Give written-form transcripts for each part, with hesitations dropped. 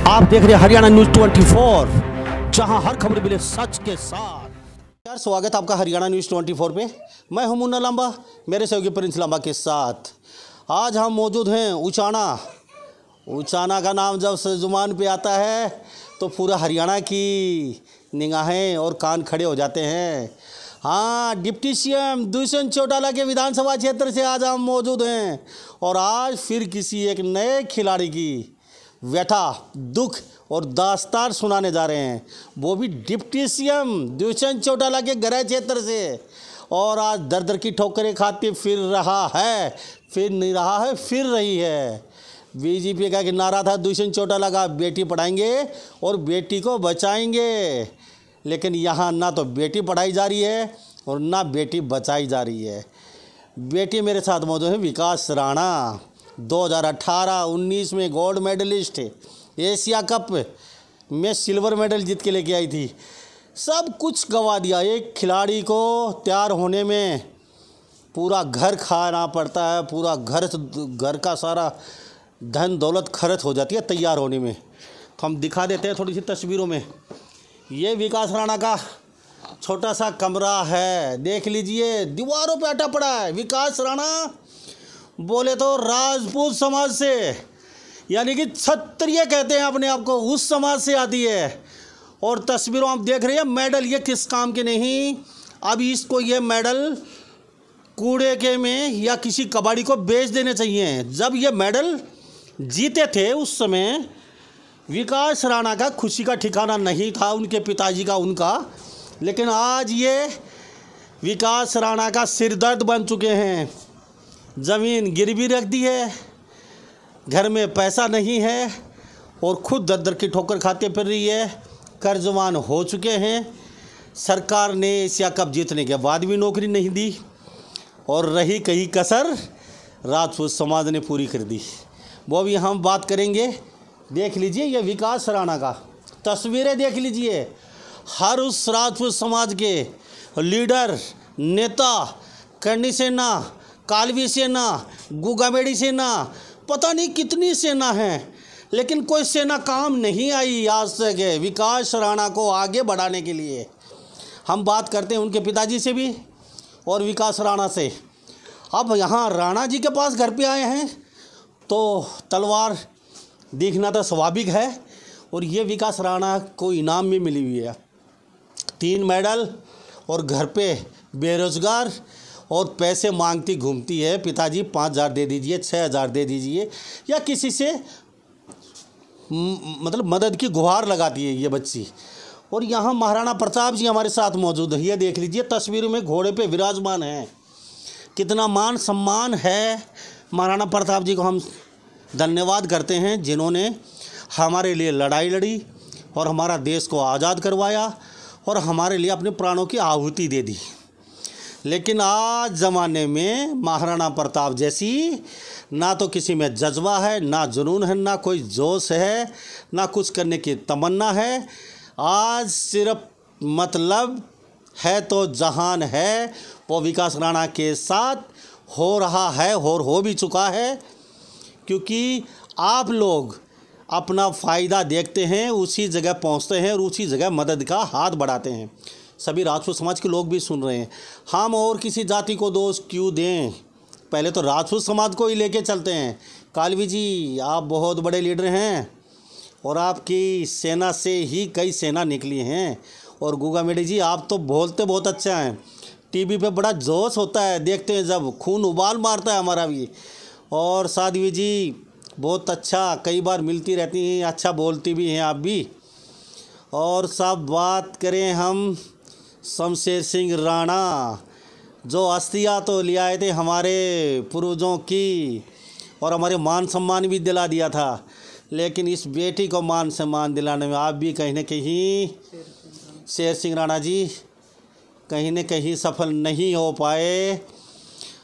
आप देख रहे हैं हरियाणा न्यूज 24, जहां हर खबर मिले सच के साथ। यार स्वागत है आपका हरियाणा न्यूज 24 पे। मैं हूं मुन्ना लांबा, मेरे सहयोगी प्रिंस लांबा के साथ। आज हम मौजूद हैं उचाना। उचाना का नाम जब जुबान पे आता है तो पूरा हरियाणा की निगाहें और कान खड़े हो जाते हैं। हाँ, डिप्टी सीएम दुष्यंत चौटाला के विधानसभा क्षेत्र से आज हम मौजूद हैं और आज फिर किसी एक नए खिलाड़ी की व्यथा, दुख और दास्तान सुनाने जा रहे हैं, वो भी डिप्टी सीएम दुष्यंत चौटाला के गृह क्षेत्र से। और आज दर दर की ठोकरें खाते फिर रहा है, फिर नहीं रहा है, फिर रही है। बीजेपी का नारा था दुष्यंत चौटाला का, बेटी पढ़ाएंगे और बेटी को बचाएंगे। लेकिन यहाँ ना तो बेटी पढ़ाई जा रही है और ना बेटी बचाई जा रही है। बेटी मेरे साथ मौजूद है विकास राणा, 2018-19 में गोल्ड मेडलिस्ट, एशिया कप में सिल्वर मेडल जीत के लेके आई थी। सब कुछ गंवा दिया। एक खिलाड़ी को तैयार होने में पूरा घर खाना पड़ता है, पूरा घर का सारा धन दौलत खर्च हो जाती है तैयार होने में। तो हम दिखा देते हैं थोड़ी सी तस्वीरों में। ये विकास राणा का छोटा सा कमरा है, देख लीजिए, दीवारों पे अटा पड़ा है। विकास राणा बोले तो राजपूत समाज से, यानी कि क्षत्रिय कहते हैं अपने आप को, उस समाज से आती है। और तस्वीरों आप देख रहे हैं, मेडल ये किस काम के नहीं। अब इसको ये मेडल कूड़े के में या किसी कबाड़ी को बेच देने चाहिए। जब ये मेडल जीते थे उस समय विकास राणा का खुशी का ठिकाना नहीं था, उनके पिताजी का, उनका। लेकिन आज ये विकास राणा का सिरदर्द बन चुके हैं। ज़मीन गिरवी रख दी है, घर में पैसा नहीं है और खुद दर दर की ठोकर खाते फिर रही है। कर्जवान हो चुके हैं। सरकार ने एशिया कप जीतने के बाद भी नौकरी नहीं दी और रही कहीं कसर राजपूत समाज ने पूरी कर दी। वो भी हम बात करेंगे। देख लीजिए ये विकास राणा का तस्वीरें देख लीजिए। हर उस राजपूत समाज के लीडर, नेता, करनी सेना, कालवी सेना, गुगामेड़ी सेना, पता नहीं कितनी सेना है, लेकिन कोई सेना काम नहीं आई आज तक विकास राणा को आगे बढ़ाने के लिए। हम बात करते हैं उनके पिताजी से भी और विकास राणा से। अब यहाँ राणा जी के पास घर पे आए हैं तो तलवार दिखना तो स्वाभाविक है। और ये विकास राणा को इनाम में मिली हुई है 3 मेडल और घर पे बेरोजगार और पैसे मांगती घूमती है। पिताजी 5,000 दे दीजिए, 6,000 दे दीजिए, या किसी से मतलब मदद की गुहार लगाती है ये बच्ची। और यहाँ महाराणा प्रताप जी हमारे साथ मौजूद है। ये देख लीजिए तस्वीरों में घोड़े पे विराजमान हैं। कितना मान सम्मान है। महाराणा प्रताप जी को हम धन्यवाद करते हैं जिन्होंने हमारे लिए लड़ाई लड़ी और हमारा देश को आज़ाद करवाया और हमारे लिए अपने प्राणों की आहुति दे दी। लेकिन आज ज़माने में महाराणा प्रताप जैसी ना तो किसी में जज्बा है, ना जुनून है, ना कोई जोश है, ना कुछ करने की तमन्ना है। आज सिर्फ मतलब है तो जहान है, वो विकास राणा के साथ हो रहा है और हो भी चुका है। क्योंकि आप लोग अपना फ़ायदा देखते हैं, उसी जगह पहुंचते हैं और उसी जगह मदद का हाथ बढ़ाते हैं। सभी राजपूत समाज के लोग भी सुन रहे हैं। हम और किसी जाति को दोष क्यों दें, पहले तो राजपूत समाज को ही लेके चलते हैं। कालवी जी आप बहुत बड़े लीडर हैं और आपकी सेना से ही कई सेना निकली हैं। और गुगामेड़ी जी आप तो बोलते बहुत अच्छा हैं, टीवी पे बड़ा जोश होता है, देखते हैं जब खून उबाल मारता है हमारा भी। और साध्वी जी बहुत अच्छा, कई बार मिलती रहती हैं, अच्छा बोलती भी हैं आप भी। और सब बात करें हम शमशेर सिंह राणा, जो अस्थियाँ तो ले आए थे हमारे पूर्वजों की और हमारे मान सम्मान भी दिला दिया था। लेकिन इस बेटी को मान सम्मान दिलाने में आप भी कहीं न कहीं शेर सिंह राणा जी कहीं न कहीं सफल नहीं हो पाए।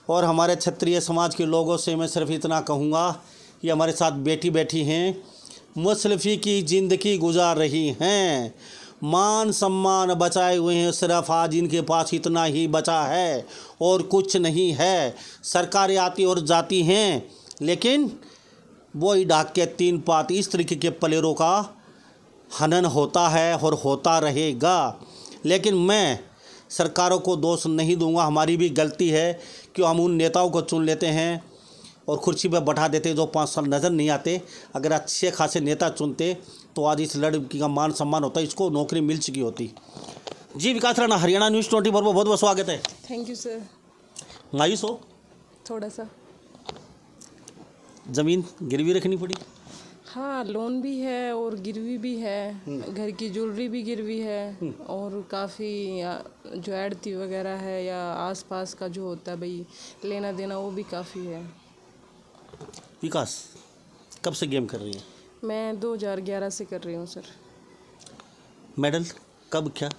और हमारे क्षत्रिय समाज के लोगों से मैं सिर्फ इतना कहूँगा, ये हमारे साथ बेटी बैठी हैं, मुसलफ़ी की ज़िंदगी गुजार रही हैं, मान सम्मान बचाए हुए हैं, सिर्फ आज इनके पास इतना ही बचा है और कुछ नहीं है। सरकारें आती और जाती हैं, लेकिन वही डाक के 3 पात, इस तरीके के प्लेयरों का हनन होता है और होता रहेगा। लेकिन मैं सरकारों को दोष नहीं दूंगा, हमारी भी गलती है कि हम उन नेताओं को चुन लेते हैं और कुर्सी पर बैठा देते हैं जो 5 साल नज़र नहीं आते। अगर अच्छे खासे नेता चुनते तो आज इस लड़की का मान सम्मान होता, इसको नौकरी मिल चुकी होती। जी विकास राणा, हरियाणा न्यूज़ 24 पर बहुत बहुत स्वागत है। Thank you sir. मायूस हो? थोड़ा सा। ज़मीन गिरवी रखनी पड़ी? हाँ, लोन भी है और गिरवी भी है, घर की ज्वेलरी भी गिरवी है और काफ़ी जो आड़ती वगैरह है या आसपास का जो होता है भाई लेना देना, वो भी काफ़ी है। विकास कब से गेम कर रही है? मैं 2011 से कर रही हूँ सर। मेडल कब क्या?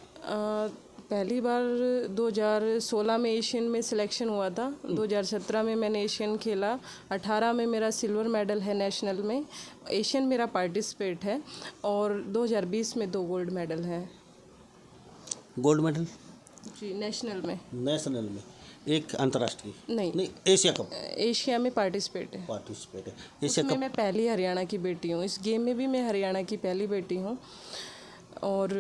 पहली बार 2016 में एशियन में सिलेक्शन हुआ था, 2017 में मैंने एशियन खेला, 18 में मेरा सिल्वर मेडल है नेशनल में, एशियन मेरा पार्टिसिपेट है और 2020 में 2 गोल्ड मेडल है। Gold medal? जी, नेशनल में। नेशनल में, एक अंतर्राष्ट्रीय? नहीं, एशिया कप। एशिया में पार्टिसिपेट है। Asia cup. मैं पहली हरियाणा की बेटी हूँ, इस गेम में भी मैं हरियाणा की पहली बेटी हूँ और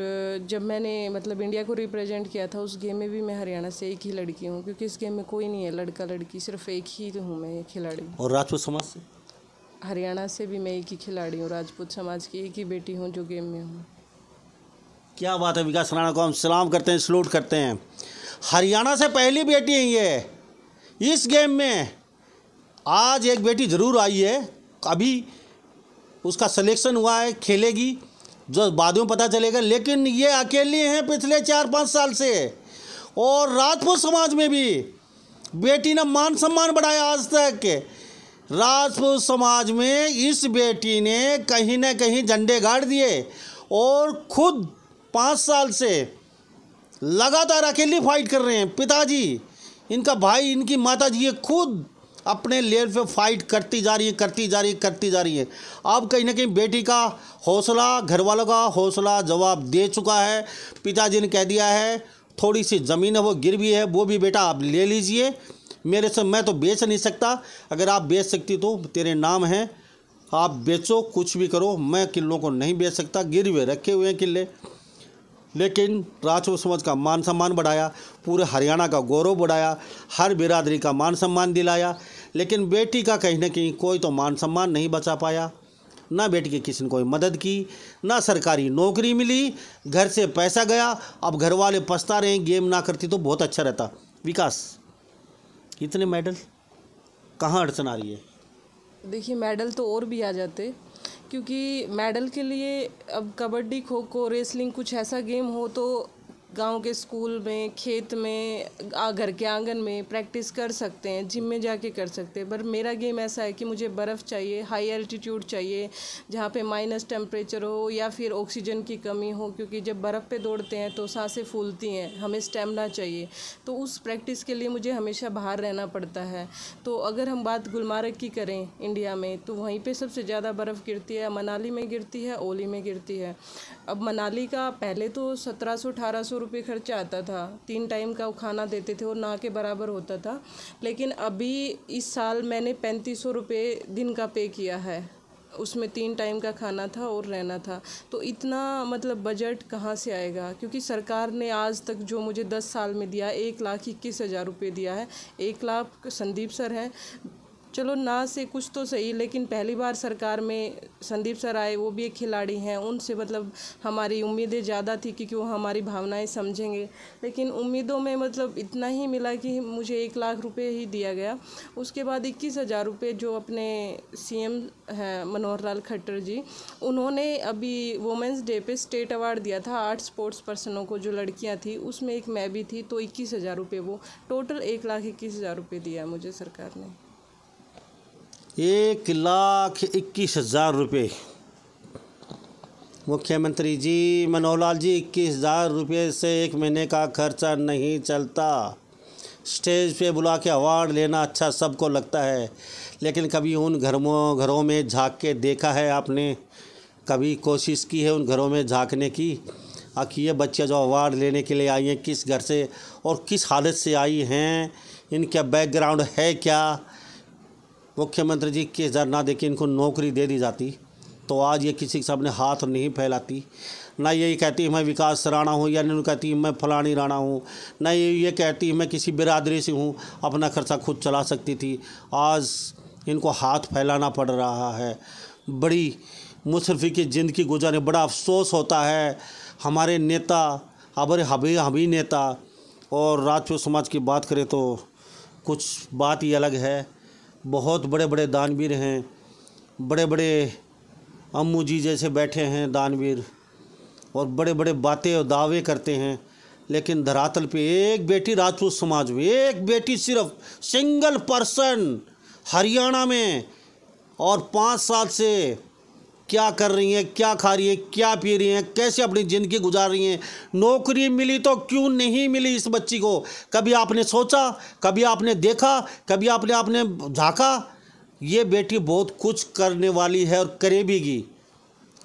जब मैंने मतलब इंडिया को रिप्रेजेंट किया था उस गेम में भी मैं हरियाणा से एक ही लड़की हूँ, क्योंकि इस गेम में कोई नहीं है लड़का लड़की, सिर्फ एक ही तो हूँ मैं खिलाड़ी। और राजपूत समाज से? हरियाणा से भी मैं एक ही खिलाड़ी हूँ, राजपूत समाज की एक ही बेटी हूँ जो गेम में हूँ। क्या बात है, विकास राणा को हम सलाम करते हैं, सलूट करते हैं। हरियाणा से पहली बेटी है ये इस गेम में। आज एक बेटी ज़रूर आई है, अभी उसका सिलेक्शन हुआ है, खेलेगी, जो बाद में पता चलेगा, लेकिन ये अकेली हैं पिछले 4-5 साल से। और राजपूत समाज में भी बेटी ने मान सम्मान बढ़ाया। आज तक राजपूत समाज में इस बेटी ने कहीं ना कहीं झंडे गाड़ दिए और खुद 5 साल से लगातार अकेली फाइट कर रहे हैं। पिताजी, इनका भाई, इनकी माताजी, ये खुद अपने लेवल पे फाइट करती जा रही है। अब कहीं ना कहीं बेटी का हौसला, घर वालों का हौसला जवाब दे चुका है। पिताजी ने कह दिया है थोड़ी सी ज़मीन है वो गिरवी है, वो भी बेटा आप ले लीजिए, मेरे से मैं तो बेच नहीं सकता, अगर आप बेच सकती तो तेरे नाम है, आप बेचो, कुछ भी करो, मैं किलों को नहीं बेच सकता, गिरवे रखे हुए हैं किले। लेकिन राजपूत समाज का मान सम्मान बढ़ाया, पूरे हरियाणा का गौरव बढ़ाया, हर बिरादरी का मान सम्मान दिलाया। लेकिन बेटी का कहीं ना कहीं कोई तो मान सम्मान नहीं बचा पाया, ना बेटी की किसी ने कोई मदद की, ना सरकारी नौकरी मिली, घर से पैसा गया। अब घर वाले पछता रहे हैं, गेम ना करती तो बहुत अच्छा रहता। विकास, इतने मेडल, कहाँ अड़चन आ रही है? देखिए, मेडल तो और भी आ जाते, क्योंकि मेडल के लिए अब कबड्डी, खो खो, रेसलिंग कुछ ऐसा गेम हो तो गांव के स्कूल में, खेत में, घर के आंगन में प्रैक्टिस कर सकते हैं, जिम में जाके कर सकते हैं। पर मेरा गेम ऐसा है कि मुझे बर्फ़ चाहिए, हाई एल्टीट्यूड चाहिए, जहाँ पे माइनस टेम्परेचर हो या फिर ऑक्सीजन की कमी हो, क्योंकि जब बर्फ़ पे दौड़ते हैं तो सांसें फूलती हैं, हमें स्टेमिना चाहिए। तो उस प्रैक्टिस के लिए मुझे हमेशा बाहर रहना पड़ता है। तो अगर हम बात गुलमर्ग की करें इंडिया में, तो वहीं पर सबसे ज़्यादा बर्फ़ गिरती है, मनाली में गिरती है, ओली में गिरती है। अब मनाली का पहले तो 1700-1800 रुपये खर्चा आता था, 3 टाइम का वो खाना देते थे और ना के बराबर होता था। लेकिन अभी इस साल मैंने 3500 रुपये दिन का पे किया है, उसमें 3 टाइम का खाना था और रहना था। तो इतना मतलब बजट कहाँ से आएगा, क्योंकि सरकार ने आज तक जो मुझे 10 साल में दिया, 1,21,000 रुपये दिया है। 1 लाख संदीप सर हैं, चलो ना से कुछ तो सही, लेकिन पहली बार सरकार में संदीप सर आए, वो भी एक खिलाड़ी हैं, उनसे मतलब हमारी उम्मीदें ज़्यादा थी क्योंकि वो हमारी भावनाएं समझेंगे। लेकिन उम्मीदों में मतलब इतना ही मिला कि मुझे 1 लाख रुपए ही दिया गया। उसके बाद 21,000 रुपये जो अपने सीएम हैं मनोहर लाल खट्टर जी, उन्होंने अभी वुमेंस डे पे स्टेट अवार्ड दिया था 8 स्पोर्ट्स पर्सनों को, जो लड़कियाँ थी, उसमें एक मैं भी थी। तो 21,000 रुपये, वो टोटल 1,21,000 रुपये दिया मुझे सरकार ने। 1,21,000 रुपये। मुख्यमंत्री जी, मनोहर लाल जी, 21,000 रुपये से एक महीने का खर्चा नहीं चलता। स्टेज पे बुला के अवार्ड लेना अच्छा सबको लगता है, लेकिन कभी उन घरों में झांक के देखा है आपने? कभी कोशिश की है उन घरों में झांकने की? आखिर ये बच्चे जो अवार्ड लेने के लिए आई हैं, किस घर से और किस हालत से आई हैं, इनका बैकग्राउंड है क्या? मुख्यमंत्री जी के जर ना देके इनको नौकरी दे दी जाती तो आज ये किसी के सामने हाथ नहीं फैलाती। ना यही कहती मैं विकास राणा हूँ, या नहीं कहती मैं फलानी राणा हूँ, ना ये कहती मैं किसी बिरादरी से हूँ, अपना खर्चा खुद चला सकती थी। आज इनको हाथ फैलाना पड़ रहा है। बड़ी मुशर्रफी की ज़िंदगी गुजारने बड़ा अफसोस होता है। हमारे नेता, हमारे हबी नेता और राजपूत समाज की बात करें तो कुछ बात ही अलग है। बहुत बड़े बड़े दानवीर हैं, बड़े बड़े अम्मू जी जैसे बैठे हैं दानवीर, और बड़े बड़े बातें और दावे करते हैं, लेकिन धरातल पे एक बेटी राजपूत समाज में, एक बेटी सिर्फ सिंगल पर्सन हरियाणा में, और 5 साल से क्या कर रही हैं, क्या खा रही हैं, क्या पी रही हैं, कैसे अपनी ज़िंदगी गुजार रही हैं। नौकरी मिली तो क्यों नहीं मिली इस बच्ची को? कभी आपने सोचा, कभी आपने देखा, कभी आपने झांका? ये बेटी बहुत कुछ करने वाली है और करेगी,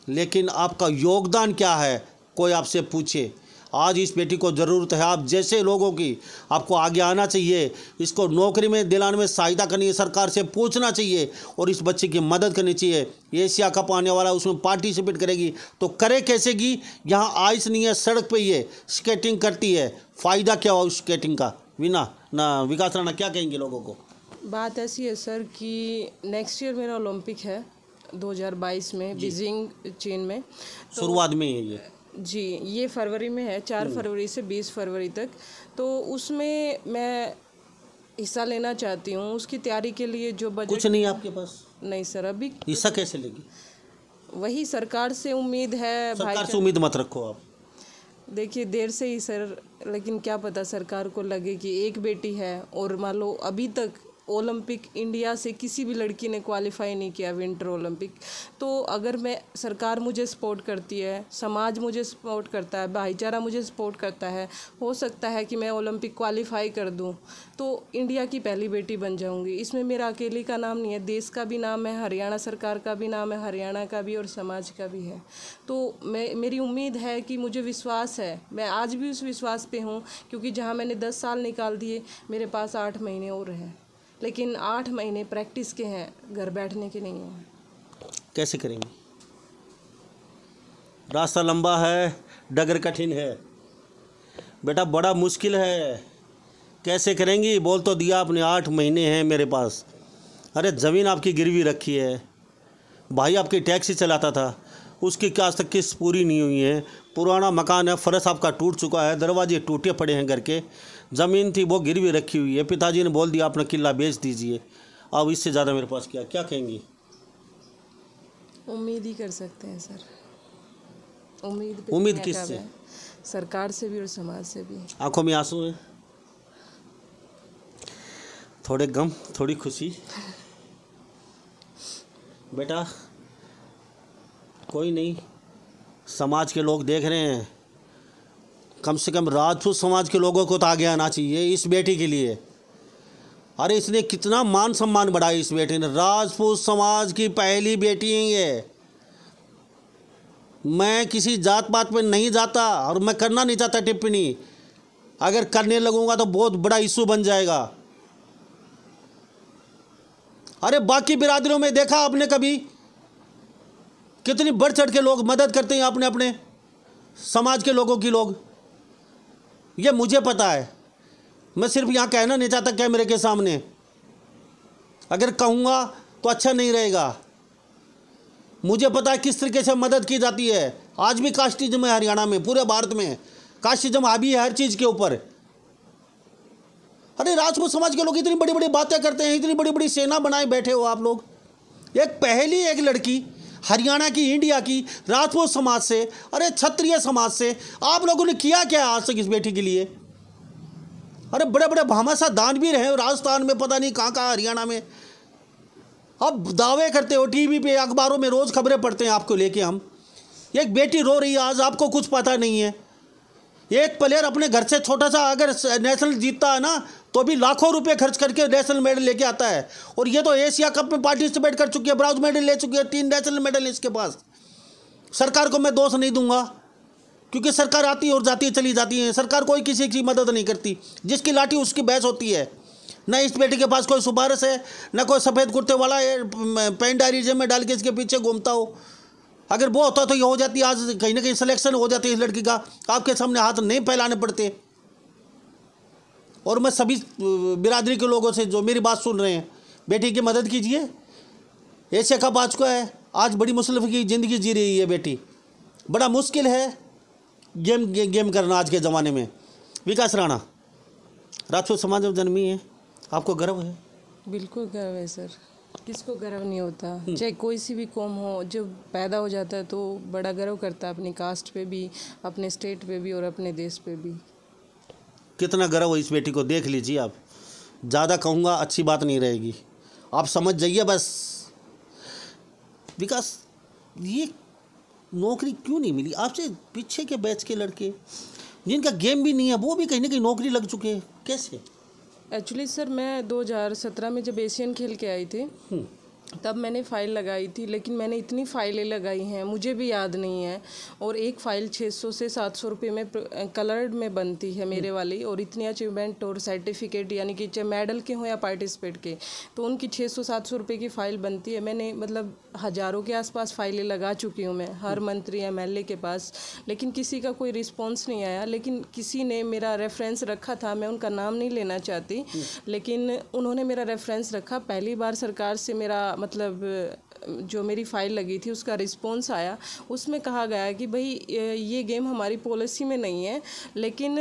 लेकिन आपका योगदान क्या है कोई आपसे पूछे। आज इस बेटी को ज़रूरत है आप जैसे लोगों की। आपको आगे आना चाहिए, इसको नौकरी में दिलाने में सहायता करनी है, सरकार से पूछना चाहिए और इस बच्चे की मदद करनी चाहिए। एशिया कप आने वाला, उसमें पार्टिसिपेट करेगी तो करे कैसे की? यहाँ आइस नहीं है, सड़क पे ही है, स्केटिंग करती है। फ़ायदा क्या हो उस स्केटिंग का? विना ना विकास राणा क्या कहेंगे लोगों को? बात ऐसी है सर कि नेक्स्ट ईयर मेरा ओलंपिक है 2022 में बीजिंग चीन में। शुरुआत में ही है ये जी, ये फरवरी में है, 4 फरवरी से 20 फरवरी तक। तो उसमें मैं हिस्सा लेना चाहती हूँ। उसकी तैयारी के लिए जो बजट कुछ नहीं है आपके पास? नहीं सर, अभी हिस्सा कैसे लेगी? वही सरकार से उम्मीद है। सरकार से उम्मीद मत रखो आप। देखिए देर से ही सर, लेकिन क्या पता सरकार को लगे कि एक बेटी है और मान लो अभी तक ओलंपिक इंडिया से किसी भी लड़की ने क्वालिफाई नहीं किया विंटर ओलंपिक। तो अगर मैं सरकार मुझे सपोर्ट करती है, समाज मुझे सपोर्ट करता है, भाईचारा मुझे सपोर्ट करता है, हो सकता है कि मैं ओलंपिक क्वालिफाई कर दूं तो इंडिया की पहली बेटी बन जाऊंगी। इसमें मेरा अकेली का नाम नहीं है, देश का भी नाम है, हरियाणा सरकार का भी नाम है, हरियाणा का भी और समाज का भी है। तो मेरी उम्मीद है कि मुझे विश्वास है, मैं आज भी उस विश्वास पे हूँ, क्योंकि जहाँ मैंने 10 साल निकाल दिए मेरे पास 8 महीने और हैं, लेकिन 8 महीने प्रैक्टिस के हैं, घर बैठने के नहीं हैं। कैसे करेंगे? रास्ता लंबा है, डगर कठिन है बेटा, बड़ा मुश्किल है। कैसे करेंगी? बोल तो दिया आपने 8 महीने हैं मेरे पास। अरे ज़मीन आपकी गिरवी रखी है, भाई आपकी टैक्सी चलाता था, उसकी क्या आज तक किस्त पूरी नहीं हुई है। पुराना मकान है, फर्श आपका टूट चुका है, दरवाजे टूटे पड़े हैं घर के, ज़मीन थी वो गिरवी रखी हुई है। पिताजी ने बोल दिया अपना किला बेच दीजिए। अब इससे ज़्यादा मेरे पास क्या कहेंगी? उम्मीद ही कर सकते हैं सर। उम्मीद उम्मीद किससे? सरकार से भी और समाज से भी। आंखों में आंसू हैं, थोड़े गम, थोड़ी खुशी। बेटा कोई नहीं, समाज के लोग देख रहे हैं, कम से कम राजपूत समाज के लोगों को तो आगे आना चाहिए इस बेटी के लिए। अरे इसने कितना मान सम्मान बढ़ाया इस बेटी ने। राजपूत समाज की पहली बेटी है ये। मैं किसी जात पात पे नहीं जाता और मैं करना नहीं चाहता टिप्पणी। अगर करने लगूंगा तो बहुत बड़ा इशू बन जाएगा। अरे बाकी बिरादरियों में देखा आपने कभी कितनी बढ़ चढ़ के लोग मदद करते हैं अपने अपने समाज के लोगों की लोग। ये मुझे पता है, मैं सिर्फ यहाँ कहना नहीं चाहता कैमरे के सामने। अगर कहूँगा तो अच्छा नहीं रहेगा। मुझे पता है किस तरीके से मदद की जाती है। आज भी कास्टिज्म है हरियाणा में, पूरे भारत में कास्टिज्म हावी है हर चीज़ के ऊपर। अरे राजपूत समाज के लोग इतनी बड़ी बड़ी बातें करते हैं, इतनी बड़ी बड़ी सेना बनाए बैठे हो आप लोग। एक पहली एक लड़की हरियाणा की, इंडिया की, राजपूत समाज से, अरे क्षत्रिय समाज से आप लोगों ने किया क्या आज तक इस बेटी के लिए? अरे बड़े बड़े भामाशाह दानवीर हैं राजस्थान में, पता नहीं कहाँ कहाँ हरियाणा में। अब दावे करते हो टीवी पे, अखबारों में रोज़ खबरें पढ़ते हैं आपको लेके हम। एक बेटी रो रही है आज, आपको कुछ पता नहीं है। एक प्लेयर अपने घर से छोटा सा अगर नेशनल जीतता है ना तो भी लाखों रुपए खर्च करके नेशनल मेडल लेके आता है। और ये तो एशिया कप में पार्टिसिपेट कर चुकी है, ब्रॉन्ज मेडल ले चुकी है, 3 नेशनल मेडल है इसके पास। सरकार को मैं दोष नहीं दूंगा, क्योंकि सरकार आती है और जाती है, चली जाती है। सरकार कोई किसी की मदद नहीं करती, जिसकी लाठी उसकी बहस होती है। न इस बेटी के पास कोई सिफारिश है, न कोई सफ़ेद कुर्ते वाला पेन डायरी में डाल के इसके पीछे घूमता हो। अगर वो होता तो ये हो जाती, आज कहीं ना कहीं सिलेक्शन हो जाती है इस लड़की का, आपके सामने हाथ नहीं फैलाने पड़ते। और मैं सभी बिरादरी के लोगों से जो मेरी बात सुन रहे हैं, बेटी की मदद कीजिए। एशिया कप आ चुका है, आज बड़ी मुश्किल की ज़िंदगी जी रही है बेटी, बड़ा मुश्किल है गेम करना आज के ज़माने में। विकास राणा राजपूत समाज में जन्मी है, आपको गर्व है? बिल्कुल गर्व है सर, किसको गर्व नहीं होता, चाहे कोई सी भी कौम हो, जब पैदा हो जाता है तो बड़ा गर्व करता है अपनी कास्ट पे भी, अपने स्टेट पे भी और अपने देश पे भी। कितना गर्व हो इस बेटी को, देख लीजिए आप। ज़्यादा कहूँगा अच्छी बात नहीं रहेगी, आप समझ जाइए बस। विकास, ये नौकरी क्यों नहीं मिली? आपसे पीछे के बैच के लड़के जिनका गेम भी नहीं है वो भी कहीं ना कहीं नौकरी लग चुके हैं, कैसे? एक्चुअली सर मैं 2017 में जब एशियन खेल के आई थी तब मैंने फ़ाइल लगाई थी, लेकिन मैंने इतनी फ़ाइलें लगाई हैं मुझे भी याद नहीं है। और एक फ़ाइल 600 से 700 रुपये में कलर्ड में बनती है मेरे वाली, और इतनी अचीवमेंट और सर्टिफिकेट यानी कि चाहे मेडल के हों या पार्टिसिपेट के, तो उनकी 600-700 रुपये की फ़ाइल बनती है। मैंने मतलब हज़ारों के आसपास फ़ाइलें लगा चुकी हूँ मैं, हर मंत्री MLA के पास, लेकिन किसी का कोई रिस्पॉन्स नहीं आया। लेकिन किसी ने मेरा रेफरेंस रखा था, मैं उनका नाम नहीं लेना चाहती, लेकिन उन्होंने मेरा रेफरेंस रखा। पहली बार सरकार से मेरा मतलब जो मेरी फ़ाइल लगी थी उसका रिस्पॉन्स आया, उसमें कहा गया कि भाई ये गेम हमारी पॉलिसी में नहीं है, लेकिन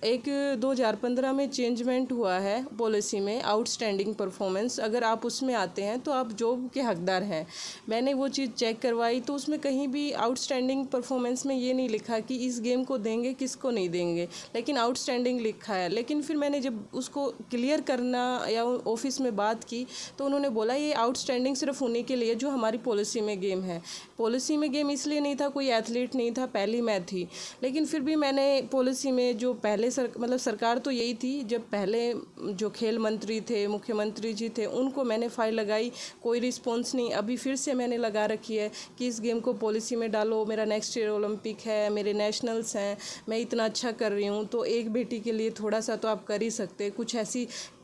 एक 2015 में चेंजमेंट हुआ है पॉलिसी में, आउटस्टैंडिंग परफॉर्मेंस, अगर आप उसमें आते हैं तो आप जॉब के हकदार हैं। मैंने वो चीज़ चेक करवाई तो उसमें कहीं भी आउटस्टैंडिंग परफॉर्मेंस में ये नहीं लिखा कि इस गेम को देंगे किसको नहीं देंगे, लेकिन आउटस्टैंडिंग लिखा है। लेकिन फिर मैंने जब उसको क्लियर करना या ऑफिस में बात की तो उन्होंने बोला ये आउटस्टैंडिंग सिर्फ उन्हीं के लिए जो हमारी पॉलिसी में गेम है। पॉलिसी में गेम इसलिए नहीं था, कोई एथलीट नहीं था, पहली मैं थी, लेकिन फिर भी मैंने पॉलिसी में जो पहले मतलब सरकार तो यही थी, जब पहले जो खेल मंत्री थे, मुख्यमंत्री जी थे, उनको मैंने फ़ाइल लगाई, कोई रिस्पॉन्स नहीं। अभी फिर से मैंने लगा रखी है कि इस गेम को पॉलिसी में डालो, मेरा नेक्स्ट ईयर ओलंपिक है, मेरे नेशनल्स हैं, मैं इतना अच्छा कर रही हूँ, तो एक बेटी के लिए थोड़ा सा तो आप कर ही सकते।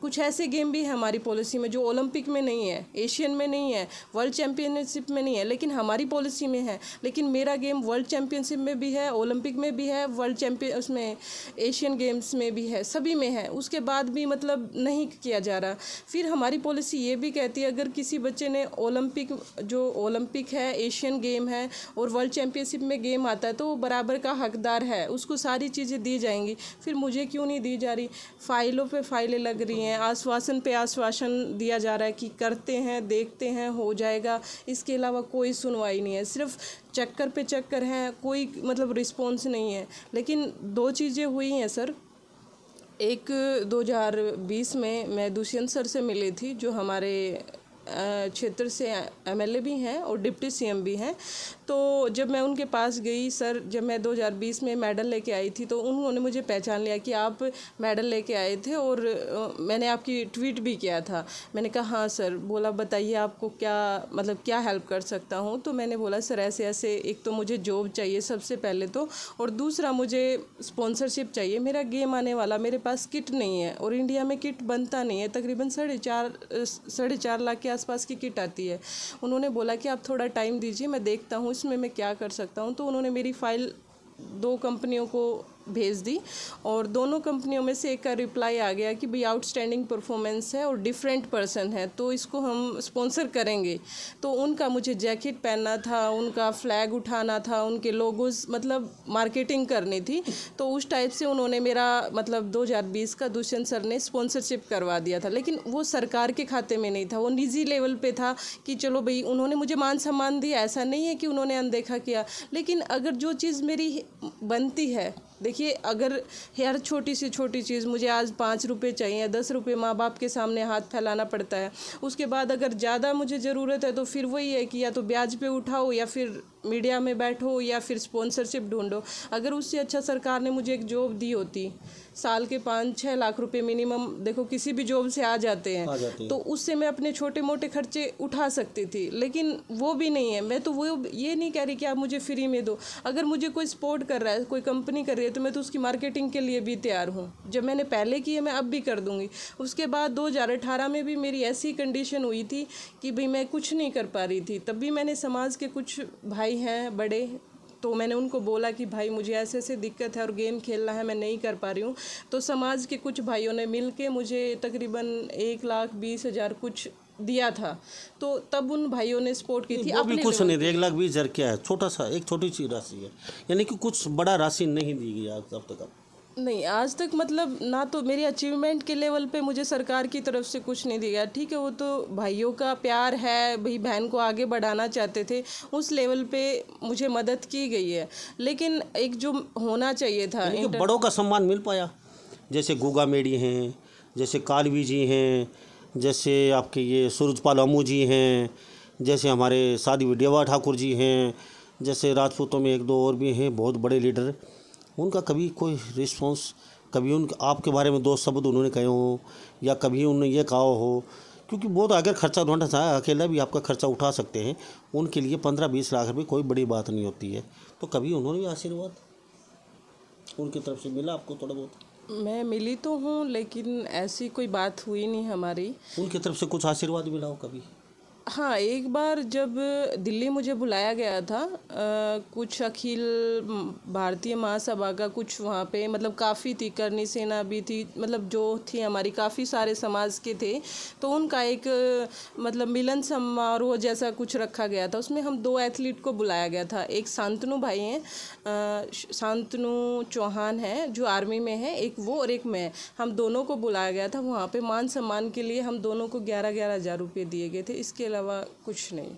कुछ ऐसे गेम भी है हमारी पॉलिसी में जो ओलंपिक में नहीं है, एशियन में नहीं है, वर्ल्ड चैम्पियनशिप में नहीं है, लेकिन हमारी पॉलिसी में है। लेकिन मेरा गेम वर्ल्ड चैम्पियनशिप में भी है, ओलंपिक में भी है, वर्ल्ड चैम्पियन उसमें एशियन गेम्स में भी है, सभी में है, उसके बाद भी मतलब नहीं किया जा रहा। फिर हमारी पॉलिसी ये भी कहती है अगर किसी बच्चे ने ओलंपिक है, एशियन गेम है और वर्ल्ड चैम्पियनशिप में गेम आता है तो वो बराबर का हकदार है, उसको सारी चीज़ें दी जाएंगी। फिर मुझे क्यों नहीं दी जा रही? फ़ाइलों पे फ़ाइलें लग रही हैं, आश्वासन पे आश्वासन दिया जा रहा है कि करते हैं, देखते हैं, हो जाएगा, इसके अलावा कोई सुनवाई नहीं है, सिर्फ चक्कर पे चक्कर हैं, कोई मतलब रिस्पॉन्स नहीं है। लेकिन दो चीज़ें हुई हैं सर। एक 2020 में मैं दुष्यंत सर से मिली थी जो हमारे क्षेत्र से MLA भी हैं और डिप्टी CM भी हैं। तो जब मैं उनके पास गई सर, जब मैं 2020 में मेडल लेके आई थी तो उन्होंने मुझे पहचान लिया कि आप मेडल लेके आए थे और मैंने आपकी ट्वीट भी किया था। मैंने कहा हाँ सर। बोला बताइए आपको क्या हेल्प कर सकता हूँ। तो मैंने बोला सर ऐसे ऐसे, एक तो मुझे जॉब चाहिए सबसे पहले तो, और दूसरा मुझे स्पॉन्सरशिप चाहिए। मेरा गेम आने वाला, मेरे पास किट नहीं है और इंडिया में किट बनता नहीं है, तकरीबन 4.5 लाख के आसपास की किट आती है। उन्होंने बोला कि आप थोड़ा टाइम दीजिए, मैं देखता हूँ इसमें मैं क्या कर सकता हूँ। तो उन्होंने मेरी फ़ाइल 2 कंपनियों को भेज दी और दोनों कंपनियों में से एक का रिप्लाई आ गया कि भाई आउटस्टैंडिंग परफॉर्मेंस है और डिफरेंट पर्सन है तो इसको हम स्पॉन्सर करेंगे। तो उनका मुझे जैकेट पहनना था, उनका फ्लैग उठाना था, उनके लोगोज मतलब मार्केटिंग करनी थी। तो उस टाइप से उन्होंने मेरा मतलब 2020 का दुष्यंत सर ने स्पॉन्सरशिप करवा दिया था, लेकिन वो सरकार के खाते में नहीं था, वो निजी लेवल पे था कि चलो भाई उन्होंने मुझे मान सम्मान दिया, ऐसा नहीं है कि उन्होंने अनदेखा किया। लेकिन अगर जो चीज़ मेरी बनती है, देखिए अगर हर छोटी सी छोटी चीज़ मुझे आज 5 रुपये चाहिए, 10 रुपये माँ बाप के सामने हाथ फैलाना पड़ता है। उसके बाद अगर ज़्यादा मुझे ज़रूरत है तो फिर वही है कि या तो ब्याज पे उठाओ या फिर मीडिया में बैठो या फिर स्पॉन्सरशिप ढूंढो। अगर उससे अच्छा सरकार ने मुझे एक जॉब दी होती साल के 5-6 लाख रुपए मिनिमम देखो किसी भी जॉब से आ जाते आ जाते हैं, हैं। तो उससे मैं अपने छोटे मोटे खर्चे उठा सकती थी, लेकिन वो भी नहीं है। मैं तो वो ये नहीं कह रही कि आप मुझे फ्री में दो, अगर मुझे कोई सपोर्ट कर रहा है, कोई कंपनी कर रही है, तो मैं तो उसकी मार्केटिंग के लिए भी तैयार हूँ। जब मैंने पहले की है मैं अब भी कर दूँगी। उसके बाद 2018 में भी मेरी ऐसी कंडीशन हुई थी कि भाई मैं कुछ नहीं कर पा रही थी, तब भी मैंने समाज के कुछ भाई हैं बड़े, तो मैंने उनको बोला कि भाई मुझे ऐसे ऐसे दिक्कत है और गेम खेलना है, मैं नहीं कर पा रही हूँ। तो समाज के कुछ भाइयों ने मिल के मुझे तकरीबन 1,20,000 कुछ दिया था, तो तब उन भाइयों ने सपोर्ट की थी वो भी अपने कुछ लेवल नहीं, पे। 1,20,000 क्या है, छोटा सा एक छोटी सी राशि है, यानी कि कुछ बड़ा राशि नहीं दी गई आज अब तक। नहीं, आज तक मतलब ना तो मेरी अचीवमेंट के लेवल पे मुझे सरकार की तरफ से कुछ नहीं दिया। ठीक है, वो तो भाइयों का प्यार है, भाई बहन को आगे बढ़ाना चाहते थे, उस लेवल पे मुझे मदद की गई है, लेकिन एक जो होना चाहिए था यानी कि बड़ों का सम्मान मिल पाया, जैसे गुगा मेडी हैं, जैसे कालवी जी हैं, जैसे आपके ये सूरजपाल अमू जी हैं, जैसे हमारे सादी विद्यावा ठाकुर जी हैं, जैसे राजपूतों में एक दो और भी हैं बहुत बड़े लीडर, उनका कभी कोई रिस्पॉन्स, कभी उन आपके बारे में दो शब्द उन्होंने कहे हो, या कभी उन्होंने ये कहा हो, क्योंकि वो तो अगर खर्चा उठाना था अकेला भी आपका खर्चा उठा सकते हैं, उनके लिए 15-20 लाख रुपये कोई बड़ी बात नहीं होती है। तो कभी उन्होंने भी आशीर्वाद उनकी तरफ से मिला आपको थोड़ा बहुत? मैं मिली तो हूँ, लेकिन ऐसी कोई बात हुई नहीं हमारी। उनकी तरफ से कुछ आशीर्वाद मिला हो कभी? हाँ, एक बार जब दिल्ली मुझे बुलाया गया था, कुछ अखिल भारतीय महासभा का कुछ वहाँ पे मतलब काफ़ी थी, करनी सेना भी थी, मतलब जो थी हमारी काफ़ी सारे समाज के थे, तो उनका एक मतलब मिलन समारोह जैसा कुछ रखा गया था। उसमें हम 2 एथलीट को बुलाया गया था, एक शांतनु भाई हैं, शांतनु चौहान हैं जो आर्मी में हैं, एक वो और एक मैं, हम दोनों को बुलाया गया था। वहाँ पे मान सम्मान के लिए हम दोनों को 11-11 हज़ार रुपये दिए गए थे, इसके अलावा कुछ नहीं।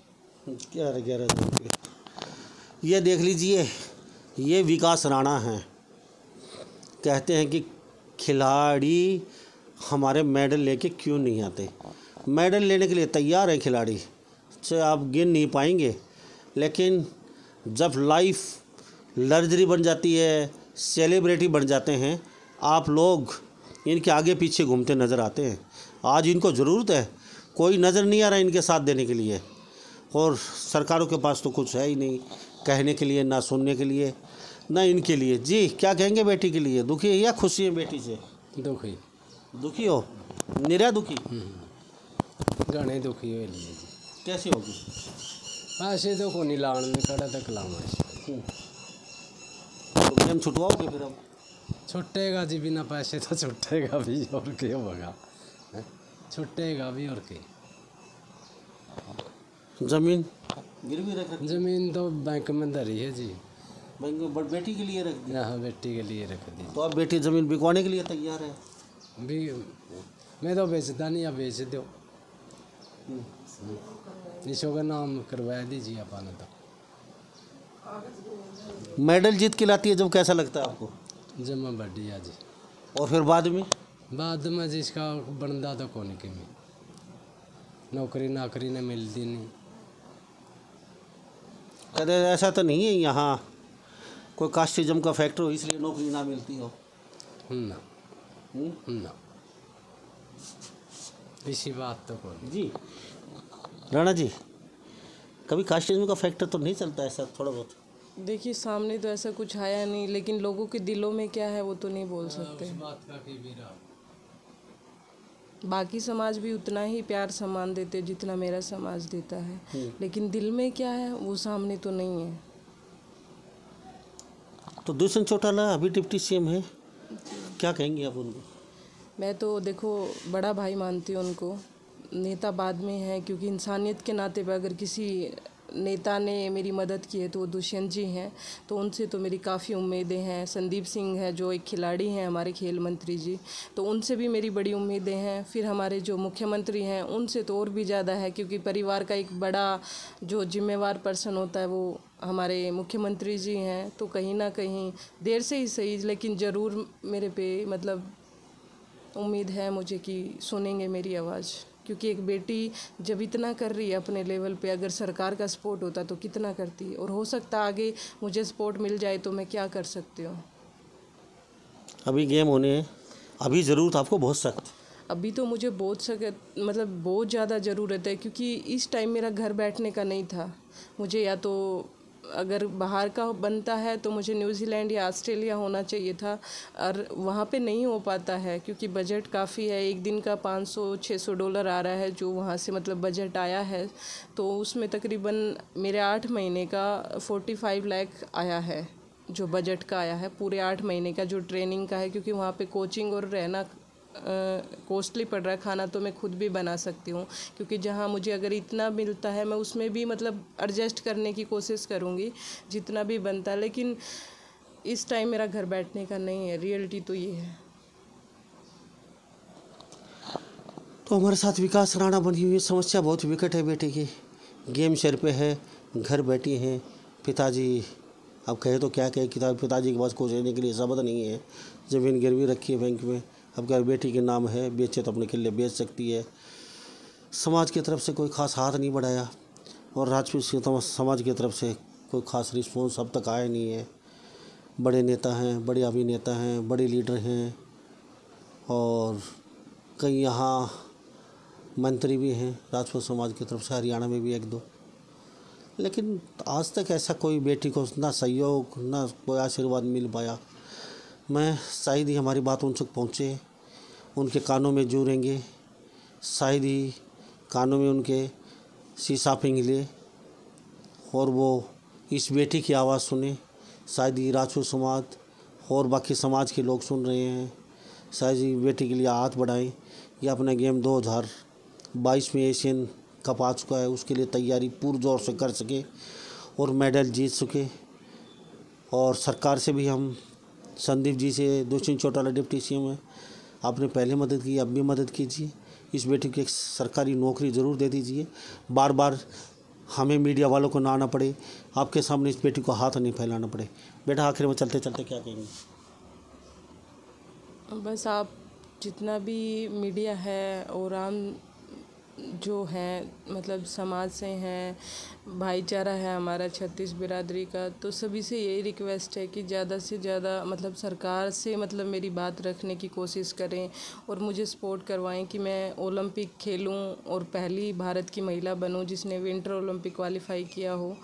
11 रुपये। ये देख लीजिए, ये विकास राणा हैं, कहते हैं कि खिलाड़ी हमारे मेडल लेके क्यों नहीं आते। मेडल लेने के लिए तैयार है खिलाड़ी, से आप गिन नहीं पाएंगे, लेकिन जब लाइफ लग्जरी बन जाती है, सेलिब्रिटी बन जाते हैं, आप लोग इनके आगे पीछे घूमते नज़र आते हैं। आज इनको ज़रूरत है, कोई नज़र नहीं आ रहा इनके साथ देने के लिए, और सरकारों के पास तो कुछ है ही नहीं कहने के लिए, ना सुनने के लिए, ना इनके लिए। जी क्या कहेंगे बेटी के लिए, दुखी है या खुशी है बेटी से? दुखी दुखी हो, निरा दुखी? घने दुखी हुए लिए जी। कैसे होगी? ऐसे तो कोनी लाण में कड़ा तक लामा तो गेम छुटवाओगे फिर अब? छुट्टेगा जी, बिना पैसे तो छुट्टेगा भी, और क्या होगा, छुट्टेगा भी और क्या। ज़मीन गिरवी रख जमीन तो बैंक में धरी है जी, बैंक में, बट बेटी के लिए रख दी। यहाँ बेटी के लिए रख दी। तो अब बेटी ज़मीन बिकवाने के लिए तैयार है? भी मैं तो बेचता नहीं, आप बेच दो, इसो का नाम करवा दीजिए अपन तो। मेडल जीत के लाती है जब, कैसा लगता है आपको? जमा बढ़िया जी। और फिर बाद में जिसका बनता तो कौन के में नौकरी नाकरी ने मिलती नहीं। कदे ऐसा तो नहीं है यहाँ कोई कास्टिज्म का फैक्टर हो इसलिए नौकरी ना मिलती हो? ना ना, इसी बात तो कौन जी राणा जी, कभी कास्टिज्म का फैक्टर तो नहीं चलता ऐसा थोड़ा बहुत? देखिए सामने तो ऐसा कुछ आया नहीं, लेकिन लोगों के दिलों में क्या है वो तो नहीं बोल सकते। बात का की भी रहा। बाकी समाज भी उतना ही प्यार सम्मान देते जितना मेरा समाज देता है, लेकिन दिल में क्या है वो सामने तो नहीं है। तो दुष्यंत चौटाला अभी डिप्टी सीएम है, क्या कहेंगे आप उनको? मैं तो देखो बड़ा भाई मानती हूँ उनको, नेता बाद में है, क्योंकि इंसानियत के नाते पे अगर किसी नेता ने मेरी मदद की है तो वो दुष्यंत जी हैं, तो उनसे तो मेरी काफ़ी उम्मीदें हैं। संदीप सिंह है जो एक खिलाड़ी हैं हमारे खेल मंत्री जी, तो उनसे भी मेरी बड़ी उम्मीदें हैं। फिर हमारे जो मुख्यमंत्री हैं उनसे तो और भी ज़्यादा है, क्योंकि परिवार का एक बड़ा जो जिम्मेवार पर्सन होता है वो हमारे मुख्यमंत्री जी हैं। तो कहीं ना कहीं देर से ही सही, लेकिन ज़रूर मेरे पे मतलब उम्मीद है मुझे कि सुनेंगे मेरी आवाज़, क्योंकि एक बेटी जब इतना कर रही है अपने लेवल पे, अगर सरकार का सपोर्ट होता तो कितना करती, और हो सकता आगे मुझे सपोर्ट मिल जाए तो मैं क्या कर सकती हूँ। अभी गेम होने हैं, अभी ज़रूरत आपको बहुत सख्त। अभी तो मुझे मतलब बहुत ज़्यादा ज़रूरत है, क्योंकि इस टाइम मेरा घर बैठने का नहीं था। मुझे या तो अगर बाहर का बनता है तो मुझे न्यूजीलैंड या ऑस्ट्रेलिया होना चाहिए था, और वहाँ पे नहीं हो पाता है क्योंकि बजट काफ़ी है। एक दिन का $500-600 आ रहा है जो वहाँ से मतलब बजट आया है, तो उसमें तकरीबन मेरे 8 महीने का 45 लाख आया है, जो बजट का आया है पूरे 8 महीने का, जो ट्रेनिंग का है, क्योंकि वहाँ पे कोचिंग और रहना कॉस्टली पड़ रहा है। खाना तो मैं खुद भी बना सकती हूँ, क्योंकि जहाँ मुझे अगर इतना मिलता है मैं उसमें भी मतलब एडजस्ट करने की कोशिश करूँगी जितना भी बनता है, लेकिन इस टाइम मेरा घर बैठने का नहीं है। रियलिटी तो ये है। तो हमारे साथ विकास राणा बनी हुई है। समस्या बहुत विकट है बेटे की, गेम सिर पे है, घर बैठी हैं, पिताजी अब कहे तो क्या कहे, किताब पिताजी के पास कुछ लेने के लिए शब्द नहीं है, ज़मीन गिरवी रखी है बैंक में, अब घर बेटी के नाम है, बेचे तो अपने किले बेच सकती है। समाज की तरफ से कोई ख़ास हाथ नहीं बढ़ाया और राजपूत समाज की तरफ से कोई ख़ास रिस्पॉन्स अब तक आया नहीं है। बड़े नेता हैं, बड़े अभिनेता हैं, बड़े लीडर हैं और कई यहाँ मंत्री भी हैं राजपूत समाज की तरफ से, हरियाणा में भी 1-2, लेकिन आज तक ऐसा कोई बेटी को ना सहयोग ना कोई आशीर्वाद मिल पाया। मैं शायद ही हमारी बात उन तक पहुँचे, उनके कानों में जूरेंगे, शायद ही कानों में उनके शीशा पिघले और वो इस बेटी की आवाज़ सुने। शायद ही राजपूत समाज और बाकी समाज के लोग सुन रहे हैं, शायद ही बेटी के लिए हाथ बढ़ाएं। ये अपना गेम 2022 में एशियन कप आ चुका है, उसके लिए तैयारी पुरजोर से कर सके और मेडल जीत सके। और सरकार से भी हम संदीप जी से, दुष्यंत चौटाला डिप्टी सीएम है, आपने पहले मदद की, अब भी मदद कीजिए, इस बेटी की एक सरकारी नौकरी ज़रूर दे दीजिए। बार बार हमें मीडिया वालों को ना आना पड़े, आपके सामने इस बेटी को हाथ नहीं फैलाना पड़े। बेटा आखिर में चलते चलते क्या कहेंगे? बस आप जितना भी मीडिया है और आम जो हैं मतलब समाज से हैं, भाईचारा है हमारा 36 बिरादरी का, तो सभी से यही रिक्वेस्ट है कि ज़्यादा से ज़्यादा मतलब सरकार से मतलब मेरी बात रखने की कोशिश करें और मुझे सपोर्ट करवाएं कि मैं ओलंपिक खेलूं और पहली भारत की महिला बनूं जिसने विंटर ओलंपिक क्वालिफाई किया हो।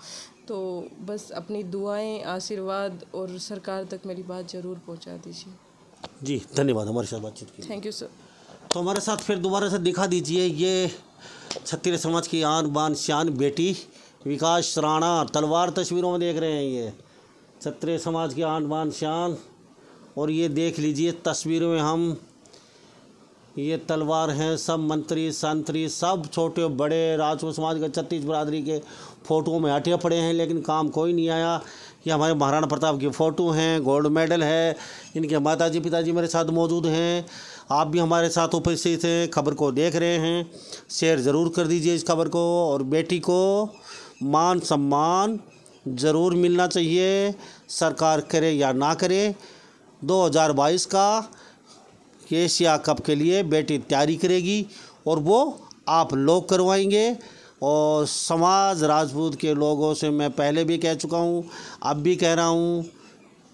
तो बस अपनी दुआएं, आशीर्वाद और सरकार तक मेरी बात ज़रूर पहुंचा दीजिए। जी धन्यवाद हमारे साथ बातचीत की। Thank you sir. तो हमारे साथ फिर दोबारा से दिखा दीजिए, ये क्षत्रिय समाज की आन बान शान बेटी विकास राणा, तलवार तस्वीरों में देख रहे हैं, ये क्षत्रिय समाज की आन बान शान। और ये देख लीजिए तस्वीरों में हम, ये तलवार हैं, सब मंत्री संतरी सब छोटे बड़े राजपूत समाज के 36 बिरादरी के फ़ोटो में हटे पड़े हैं, लेकिन काम कोई नहीं आया। ये हमारे महाराणा प्रताप की फ़ोटो हैं, गोल्ड मेडल है, इनके माताजी पिताजी मेरे साथ मौजूद हैं। आप भी हमारे साथ उपस्थित हैं, खबर को देख रहे हैं, शेयर ज़रूर कर दीजिए इस खबर को। और बेटी को मान सम्मान ज़रूर मिलना चाहिए, सरकार करे या ना करे। 2022 का एशिया कप के लिए बेटी तैयारी करेगी और वो आप लोग करवाएंगे। और समाज राजपूत के लोगों से मैं पहले भी कह चुका हूँ, अब भी कह रहा हूँ,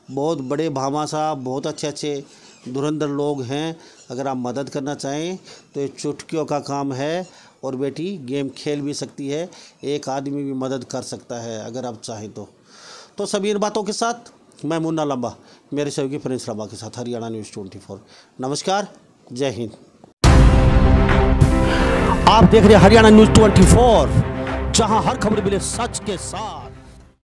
बहुत बड़े भामाशाह, बहुत अच्छे अच्छे धुरंधर लोग हैं। अगर आप मदद करना चाहें तो ये चुटकियों का काम है और बेटी गेम खेल भी सकती है, एक आदमी भी मदद कर सकता है अगर आप चाहें तो सभी इन बातों के साथ मैं मुन्ना लंबा, मेरे सहयोगी प्रिंस लंबा के साथ हरियाणा न्यूज़ 24। नमस्कार, जय हिंद। आप देख रहे हैं हरियाणा न्यूज़ 24, जहां हर खबर मिले सच के साथ।